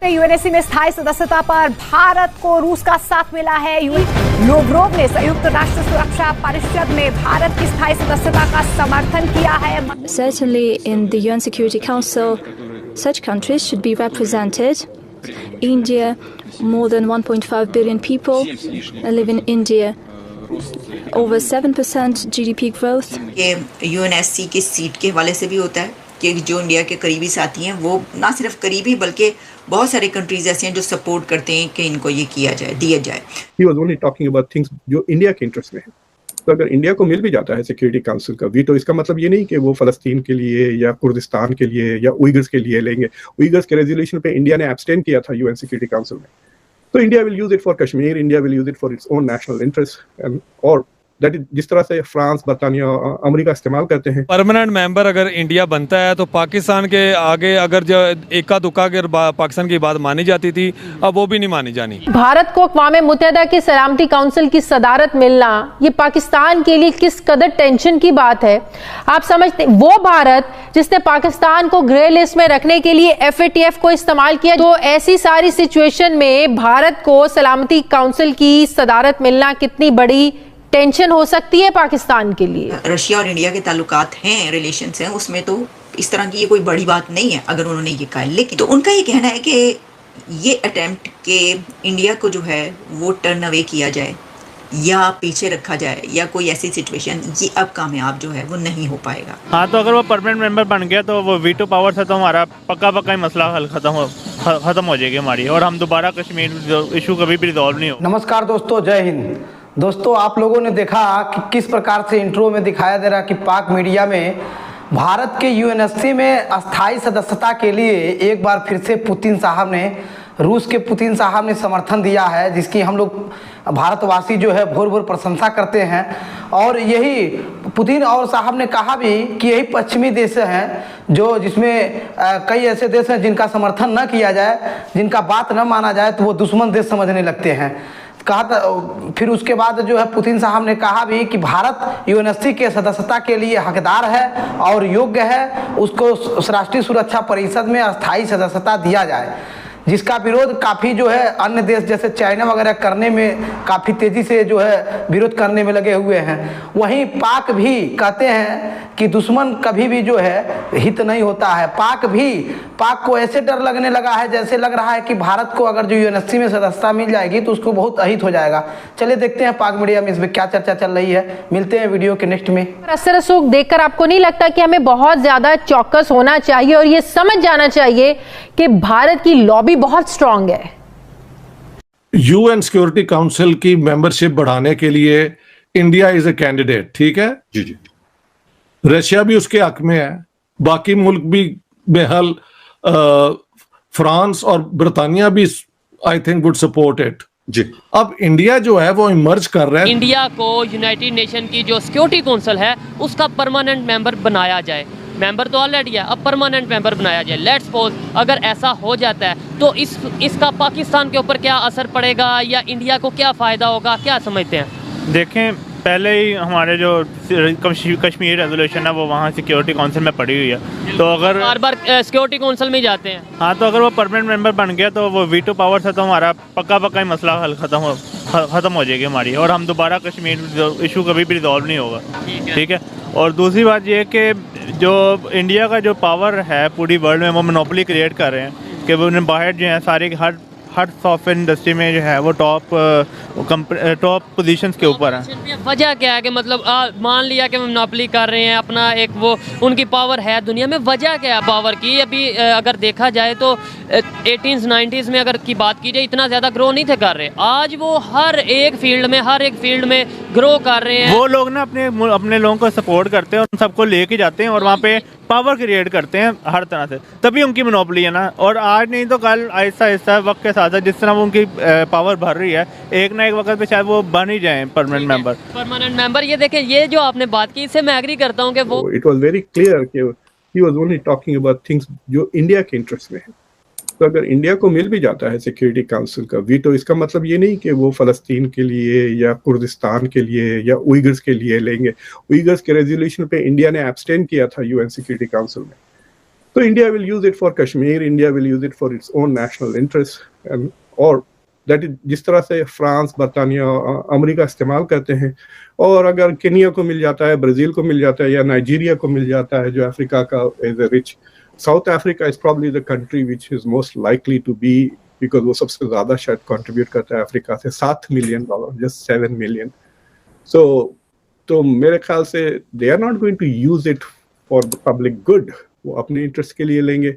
UNSC में स्थायी सदस्यता पर भारत को रूस का साथ मिला है। लोवरोव ने संयुक्त राष्ट्र सुरक्षा परिषद में भारत की स्थायी सदस्यता का समर्थन किया है। Certainly in the UN Security Council, such countries should be represented. India, more than 1.5 billion people live in India. Over 7% GDP growth. ये यूएनएससी की सीट के हवाले से भी होता है कि जो इंडिया के करीबी साथी हैं वो ना सिर्फ करीबी बल्कि बहुत सारे कंट्रीज ऐसे हैं जो सपोर्ट करते हैं कि इनको ये किया जाए, दिया जाए। He was only talking about things जो इंडिया के इंटरेस्ट में है। तो अगर इंडिया को मिल भी जाता है सिक्योरिटी काउंसिल का वीटो, इसका मतलब ये नहीं कि वो फलस्तीन के लिए या कुर्दिस्तान के लिए या उइगर्स के लिए लेंगे। उइगर्स के रेजोल्यूशन पे इंडिया ने एब्सटेन किया था यूएन सिक्योरिटी काउंसिल में। तो India will use it for Kashmir, India will use it for its own national interest and और दैट इज जिस तरह से फ्रांस, बर्तानिया, अमेरिका इस्तेमाल करते हैं। परमानेंट मेंबर अगर इंडिया बनता है तो पाकिस्तान के आगे अगर जो इक्का दुक्का अगर पाकिस्तान की बात मानी जाती थी, अब वो भी नहीं मानी जानी। भारत को अक़वाम मुत्तहिदा की सलामती काउंसिल की सदारत मिलना ये पाकिस्तान के लिए किस कदर टेंशन की बात है। आप समझते, वो भारत जिसने पाकिस्तान को ग्रे लिस्ट में रखने के लिए FATF को इस्तेमाल किया, तो ऐसी सारी सिचुएशन में भारत को सलामती काउंसिल की सदारत मिलना कितनी बड़ी टेंशन हो सकती है पाकिस्तान के लिए। रशिया और इंडिया के ताल्लुकात हैं, रिलेशंस हैं, उसमें तो इस तरह की ये कोई बड़ी बात नहीं है अगर उन्होंने ये कहा। लेकिन तो उनका ये कहना है कि ये अटेम्प्ट के इंडिया को जो है वो टर्न अवे किया जाए या पीछे रखा जाए या कोई ऐसी सिचुएशन, ये अब कामयाब जो है वो नहीं हो पाएगा। हाँ, तो अगर वो परमानेंट मेंबर बन गया तो वो वीटो पावर से तो हमारा पक्का ही मसला हल खत्म हो जाएगी हमारी, और हम दोबारा कश्मीर इशू कभी भी रिजॉल्व नहीं हो। नमस्कार दोस्तों, जय हिंद। दोस्तों, आप लोगों ने देखा कि किस प्रकार से इंट्रो में दिखाया दे रहा कि पाक मीडिया में भारत के यूएनएससी में अस्थायी सदस्यता के लिए एक बार फिर से पुतिन साहब ने, रूस के पुतिन साहब ने समर्थन दिया है, जिसकी हम लोग भारतवासी जो है भोर भोर प्रशंसा करते हैं। और यही पुतिन और साहब ने कहा भी कि यही पश्चिमी देश हैं जो जिसमें कई ऐसे देश हैं जिनका समर्थन न किया जाए, जिनका बात न माना जाए तो वो दुश्मन देश समझने लगते हैं। कहा था फिर उसके बाद जो है पुतिन साहब ने कहा भी कि भारत यूएनएससी के सदस्यता के लिए हकदार है और योग्य है, उसको राष्ट्रीय सुरक्षा परिषद में अस्थायी सदस्यता दिया जाए, जिसका विरोध काफ़ी जो है अन्य देश जैसे चाइना वगैरह करने में काफ़ी तेज़ी से जो है विरोध करने में लगे हुए हैं। वहीं पाक भी कहते हैं कि दुश्मन कभी भी जो है हित नहीं होता है। पाक को ऐसे डर लगने लगा है जैसे लग रहा है कि भारत को अगर जो यूएनएससी में सदस्यता मिल जाएगी तो उसको बहुत अहित हो जाएगा। चलिए देखते हैं पाक मीडिया में इसमें क्या चर्चा चल रही है। मिलते हैं वीडियो के नेक्स्ट में। असर रसूख देखकर आपको नहीं लगता कि हमें बहुत ज्यादा चौकस होना चाहिए और ये समझ जाना चाहिए कि भारत की लॉबी बहुत स्ट्रांग है। यूएन सिक्योरिटी काउंसिल की मेंबरशिप बढ़ाने के लिए इंडिया इज ए कैंडिडेट, ठीक है जी जी। रशिया भी उसके हक में है, बाकी मुल्क भी बेहल, फ्रांस और ब्रिटानिया भी I think would support it ji. अब इंडिया जो है वो इमर्ज कर रहा है। इंडिया को यूनाइटेड नेशन की जो सिक्योरिटी काउंसिल है उसका परमानेंट मेंबर बनाया जाए। मेंबर तो ऑलरेडी है, अब परमानेंट मेंबर बनाया जाए। लेट्स सपोज अगर ऐसा हो जाता है तो इसका पाकिस्तान के ऊपर क्या असर पड़ेगा या इंडिया को क्या फ़ायदा होगा, क्या समझते हैं? देखें, पहले ही हमारे जो कश्मीर रेजोल्यूशन है वो वहाँ सिक्योरिटी काउंसिल में पड़ी हुई है, तो अगर बार सिक्योरिटी काउंसिल में जाते हैं। हाँ, तो अगर वो परमानेंट मेंबर बन गया तो वो वीटो पावर से तो हमारा पक्का ही मसला हल खत्म हो जाएगी हमारी, और हम दोबारा कश्मीर इशू कभी भी रिजॉल्व नहीं होगा। ठीक है। और दूसरी बात ये कि जो इंडिया का जो पावर है पूरी वर्ल्ड में वो मोनोपोली क्रिएट कर रहे हैं कि वो उन्हें बाहर जो है सारे हर सॉफ्टवेयर इंडस्ट्री में जो है वो टॉप पोजीशंस के ऊपर है। वजह क्या है कि मतलब मान लिया कि मोनोपोली कर रहे हैं अपना एक, वो उनकी पावर है दुनिया में, वजह क्या है पावर की? अभी अगर देखा जाए तो 18s 90s में अगर की बात की जाए इतना ज़्यादा ग्रो नहीं थे कर रहे। आज वो हर एक फील्ड में ग्रो कर रहे हैं। वो लोग ना अपने लोगों को सपोर्ट करते हैं और उन सबको लेके जाते हैं और वहाँ पे पावर क्रिएट करते हैं हर तरह से, तभी उनकी मोनोपोली है ना। और आज नहीं तो कल आहिस्ता आहिस्ता वक्त के साथ जिस तरह वो उनकी पावर बढ़ रही है, एक ना एक वक्त पे शायद वो बन ही जाए परमानेंट मेंबर। ये देखें, ये जो आपने बात की इससे मैं एग्री करता हूँ कि वो इट वाज वेरी क्लियर कि he was only talking about things जो इंडिया के इंटरेस्ट में है। तो अगर इंडिया को मिल भी जाता है सिक्योरिटी काउंसिल का वीटो, इसका मतलब ये नहीं कि वो फलस्तीन के लिए या कुर्दिस्तान के लिए या उइगर्स के लिए लेंगे। उइगर्स के रेजोल्यूशन पे इंडिया ने एब्सटेन किया था यूएन सिक्योरिटी काउंसिल में। So India will use it for Kashmir, India will use it for its own national interests, and और that is जिस तरह से फ्रांस, बरतानिया, अमेरिका इस्तेमाल करते हैं, और अगर केनिया को मिल जाता है, ब्राज़ील को मिल जाता है, या नाइजीरिया को मिल जाता है, जो अफ्रीका का is a rich, South Africa is probably the country which is most likely to be, because वो सबसे ज्यादा शायद कंट्रीब्यूट करता है अफ्रीका से, $7 मिलियन, जस्ट 7 मिलियन। तो मेरे ख्याल से they are not going to use it for the public good, वो अपने इंटरेस्ट के लिए लेंगे।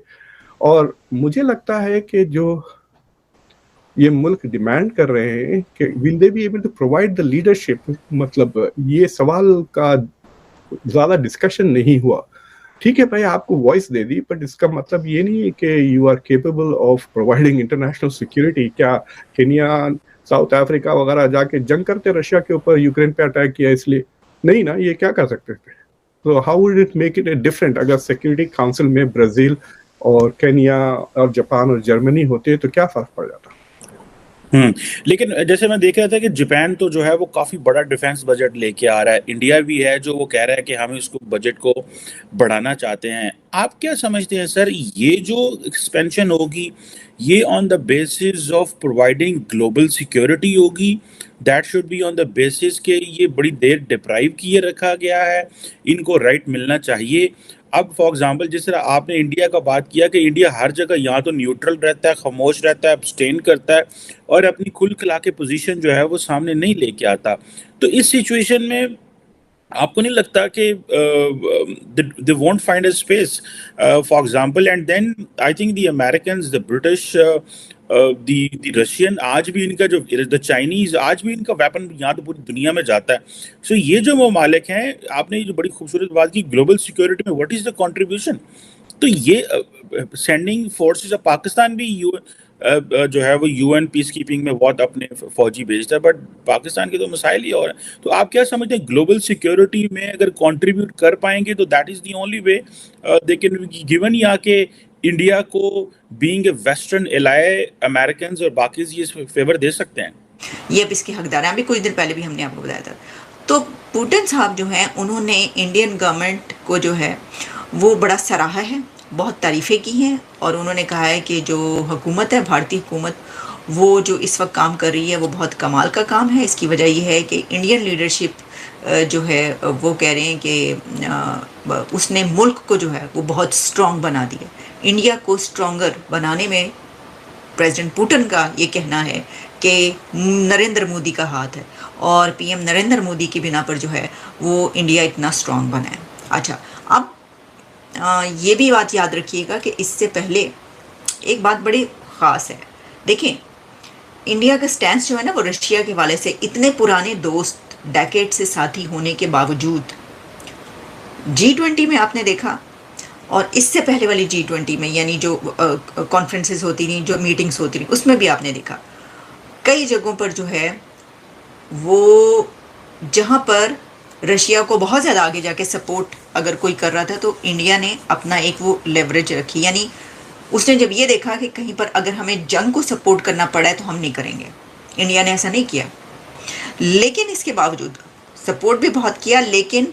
और मुझे लगता है कि जो ये मुल्क डिमांड कर रहे हैं कि will they be able to provide the leadership, मतलब ये सवाल का ज्यादा डिस्कशन नहीं हुआ। ठीक है भाई, आपको वॉइस दे दी, बट इसका मतलब ये नहीं है कि you are capable of providing international security. क्या केनिया, साउथ अफ्रीका वगैरह जाके जंग करते रशिया के ऊपर, यूक्रेन पे अटैक किया इसलिए? नहीं ना, ये क्या कर सकते थे? तो how would it make it different अगर सिक्योरिटी काउंसिल में ब्राजील और केनिया और जापान और जर्मनी होते तो क्या फर्क पड़ जाता? लेकिन जैसे मैं देख रहा था कि जापान तो जो है वो काफ़ी बड़ा डिफेंस बजट लेके आ रहा है, इंडिया भी है जो वो कह रहा है कि हम इसको बजट को बढ़ाना चाहते हैं। आप क्या समझते हैं सर, ये जो एक्सपेंशन होगी ये on the basis of providing global security होगी, that should be on the basis के ये बड़ी देर डिप्राइव किए रखा गया है, इनको राइट मिलना चाहिए? अब फॉर एग्जांपल जिस तरह आपने इंडिया का बात किया कि इंडिया हर जगह यहाँ तो न्यूट्रल रहता है, खामोश रहता है, अब्सटेन करता है और अपनी खुल खिला के पोजीशन जो है वो सामने नहीं लेके आता, तो इस सिचुएशन में आपको नहीं लगता कि they won't find a space for example? And then I think the Americans, the British, the Russian, आज भी इनका जो द चाइनीज, आज भी इनका वेपन यहाँ तो पूरी दुनिया में जाता है। सो ये जो ममालिक हैं, आपने जो बड़ी खूबसूरत बात की ग्लोबल सिक्योरिटी में व्हाट इज द कंट्रीब्यूशन, तो ये सेंडिंग फोर्सेस ऑफ पाकिस्तान भी जो है वो यूएन पीस कीपिंग में बहुत अपने फौजी भेजता है, बट पाकिस्तान के तो मसाइल ही और हैं। तो आप क्या समझते हैं, ग्लोबल सिक्योरिटी में अगर कंट्रीब्यूट कर पाएंगे तो that is the only way they can be given, या कि इंडिया को being a western ally Americans और बाकी ये फेवर दे सकते हैं? ये अब इसके हकदार हैं। अभी कुछ दिन पहले भी हमने आपको बताया था। तो पुतिन साहब जो हैं उन्होंने इंडियन गवर्नमेंट को जो है वो बड़ा सराहा है, बहुत तारीफ़ें की हैं, और उन्होंने कहा है कि जो हुकूमत है, भारतीय हुकूमत, वो जो इस वक्त काम कर रही है वो बहुत कमाल का काम है। इसकी वजह यह है कि इंडियन लीडरशिप जो है वो कह रहे हैं कि उसने मुल्क को जो है वो बहुत स्ट्रॉन्ग बना दिया। इंडिया को स्ट्रॉन्गर बनाने में प्रेसिडेंट पुतिन का ये कहना है कि नरेंद्र मोदी का हाथ है, और पीएम नरेंद्र मोदी की बिना पर जो है वो इंडिया इतना स्ट्रॉन्ग बना है। अच्छा, अब ये भी बात याद रखिएगा कि इससे पहले एक बात बड़ी ख़ास है। देखें, इंडिया का स्टैंड जो है ना वो रशिया के हवाले से, इतने पुराने दोस्त, डेकेड से साथी होने के बावजूद G20 में आपने देखा, और इससे पहले वाली G20 में, यानी जो कॉन्फ्रेंसेस होती रही, जो मीटिंग्स होती रही, उसमें भी आपने देखा कई जगहों पर जो है वो, जहाँ पर रशिया को बहुत ज़्यादा आगे जाके सपोर्ट अगर कोई कर रहा था तो इंडिया ने अपना एक वो लेवरेज रखी, यानी उसने जब ये देखा कि कहीं पर अगर हमें जंग को सपोर्ट करना पड़ा है तो हम नहीं करेंगे, इंडिया ने ऐसा नहीं किया। लेकिन इसके बावजूद सपोर्ट भी बहुत किया, लेकिन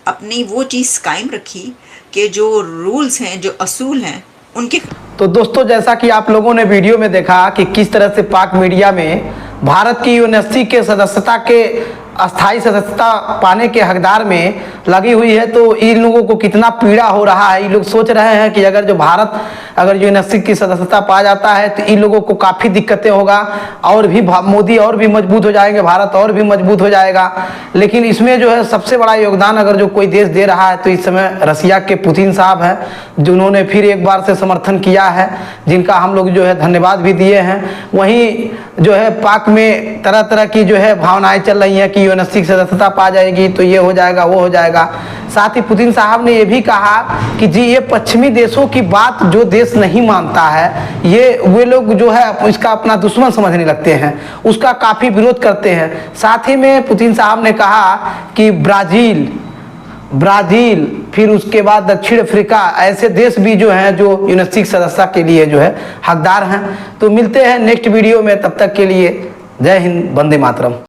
अपनी वो चीज़ कायम रखी कि जो रूल्स हैं, जो असूल हैं उनके। तो दोस्तों, जैसा कि आप लोगों ने वीडियो में देखा कि किस तरह से पाक मीडिया में भारत की यूएनएससी के सदस्यता के अस्थाई सदस्यता पाने के हकदार में लगी हुई है, तो इन लोगों को कितना पीड़ा हो रहा है। ये लोग सोच रहे हैं कि अगर जो भारत अगर यूएनएससी की सदस्यता पा जाता है तो इन लोगों को काफ़ी दिक्कतें होगा, और भी मोदी और भी मजबूत हो जाएंगे, भारत और भी मजबूत हो जाएगा। लेकिन इसमें जो है सबसे बड़ा योगदान अगर जो कोई देश दे रहा है तो इस समय रसिया के पुतिन साहब हैं, जिन्होंने फिर एक बार से समर्थन किया है, जिनका हम लोग जो है धन्यवाद भी दिए हैं। वहीं जो है पाक में तरह तरह की जो है भावनाएं चल रही हैं कि यूएनएससी की सदस्यता पा जाएगी तो ये हो जाएगा, वो हो जाएगा। साथ ही पुतिन साहब ने ये भी कहा कि जी ये पश्चिमी देशों की बात जो देश नहीं मानता है, ये वे लोग जो है इसका अपना दुश्मन समझने लगते हैं, उसका काफ़ी विरोध करते हैं। साथ ही में पुतिन साहब ने कहा कि ब्राज़ील फिर उसके बाद दक्षिण अफ्रीका, ऐसे देश भी जो हैं जो यूएनएससी सदस्यता के लिए जो है हकदार हैं। तो मिलते हैं नेक्स्ट वीडियो में, तब तक के लिए जय हिंद, वंदे मातरम।